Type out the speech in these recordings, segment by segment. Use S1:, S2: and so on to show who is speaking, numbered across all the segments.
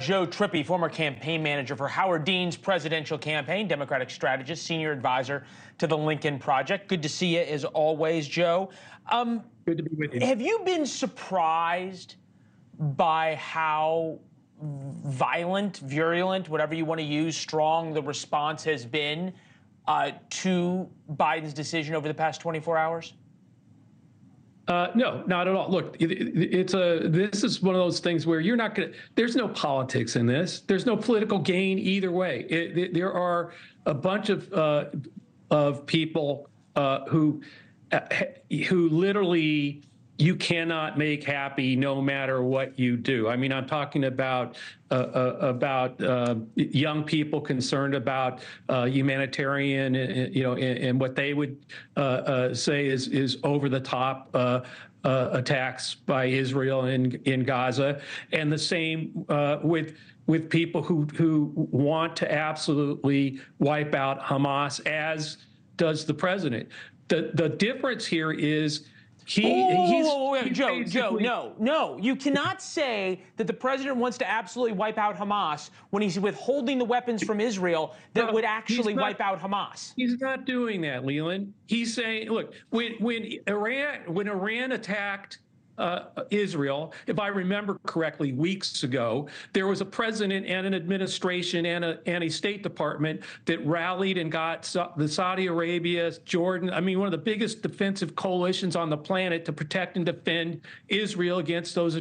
S1: Joe Trippi, former campaign manager for Howard Dean's presidential campaign, Democratic strategist, senior advisor to the Lincoln Project. Good to see you as always, Joe.
S2: Good to be with you.
S1: Have you been surprised by how violent, virulent, whatever you want to use, strong the response has been to Biden's decision over the past 24 hours?
S2: No, not at all. Look, this is one of those things where you're not going to, there's no politics in this. There's no political gain either way. There are a bunch of people who literally you cannot make happy no matter what you do. I mean, I'm talking about young people concerned about humanitarian, and what they would say is over the top attacks by Israel in Gaza, and the same with people who want to absolutely wipe out Hamas, as does the president. The difference here is
S1: Joe, no. You cannot say that the president wants to absolutely wipe out Hamas when he's withholding the weapons from Israel that would actually wipe out Hamas.
S2: He's not doing that, Leland. He's saying, look, when Iran attacked Israel, if I remember correctly, weeks ago, there was a president and an administration and a State Department that rallied and got the Saudi Arabia, Jordan, I mean, one of the biggest defensive coalitions on the planet to protect and defend Israel against those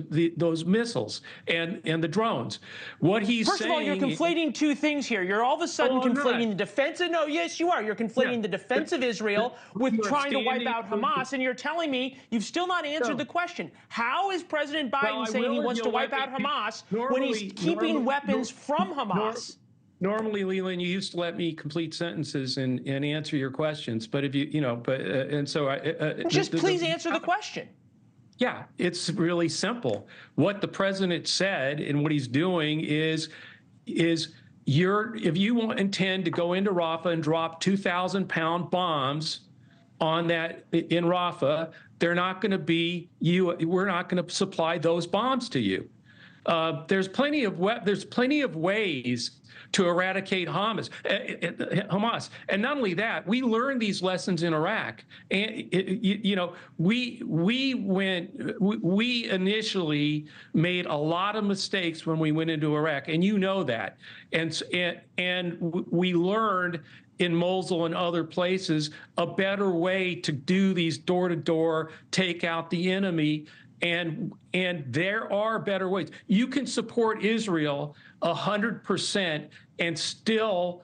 S2: missiles and the drones. What he's saying—
S1: First of all, you're conflating two things here. You're all of a sudden conflating the defense of— No, yes, you are. You're conflating the defense of Israel with trying to wipe out Hamas, and you're telling me you've still not answered the question. How is President Biden saying he wants to wipe out Hamas when he's keeping weapons from Hamas?
S2: Normally, Leland, you used to let me complete sentences and answer your questions, but if
S1: just please answer the question.
S2: Yeah, it's really simple. What the president said and what he's doing is if you intend to go into Rafa and drop 2,000-pound bombs on that in Rafa, they're not going to be we're not going to supply those bombs to you. There's plenty of ways to eradicate Hamas, and not only that, we learned these lessons in Iraq. And we initially made a lot of mistakes when we went into Iraq, and you know that, and we learned in Mosul and other places a better way to do these door-to-door, take out the enemy, and there are better ways. You can support Israel 100% and still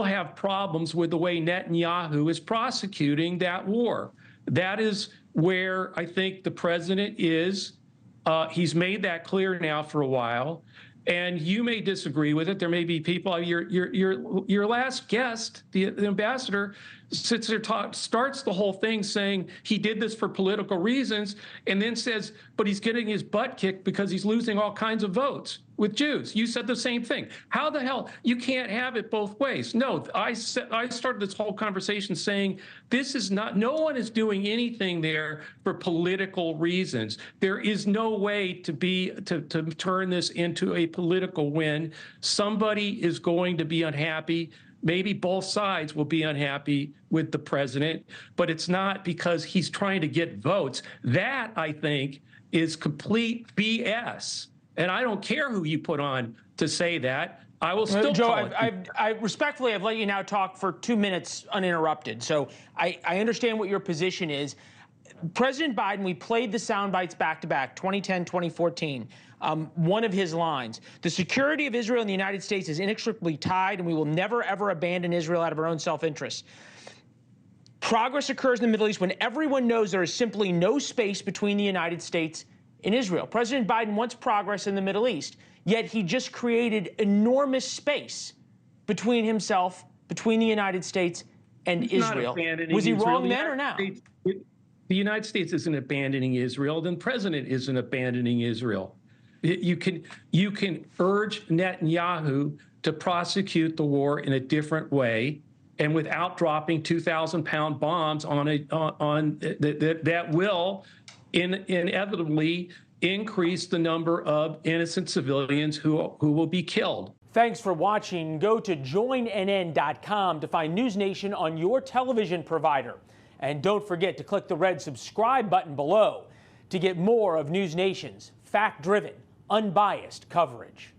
S2: have problems with the way Netanyahu is prosecuting that war. That is where I think the president is. He's made that clear now for a while. And you may disagree with it. There may be people. Your last guest, the ambassador, sits there, starts the whole thing saying he did this for political reasons, and then says, but he's getting his butt kicked because he's losing all kinds of votes with Jews. You said the same thing. How the hell? You can't have it both ways. No, I started this whole conversation saying this is not, no one is doing anything there for political reasons. There is no way to turn this into a political win. Somebody is going to be unhappy. Maybe both sides will be unhappy with the president, but it's not because he's trying to get votes. That, I think, is complete BS. And I don't care who you put on to say that. I will still
S1: Joe, I respectfully, I've let you now talk for 2 minutes uninterrupted. So I understand what your position is. President Biden, we played the sound bites back-to-back, 2010, 2014. One of his lines: the security of Israel and the United States is inextricably tied, and we will never, ever abandon Israel out of our own self-interest. Progress occurs in the Middle East when everyone knows there is simply no space between the United States and Israel. President Biden wants progress in the Middle East, yet he just created enormous space between himself, between the United States and Israel. Was he wrong then or now?
S2: The United States isn't abandoning Israel. The president isn't abandoning Israel. You can urge Netanyahu to prosecute the war in a different way, and without dropping 2,000-pound bombs that will inevitably increase the number of innocent civilians who will be killed.
S1: Thanks for watching. Go to joinnn.com to find NewsNation on your television provider. And don't forget to click the red subscribe button below to get more of NewsNation's fact-driven, unbiased coverage.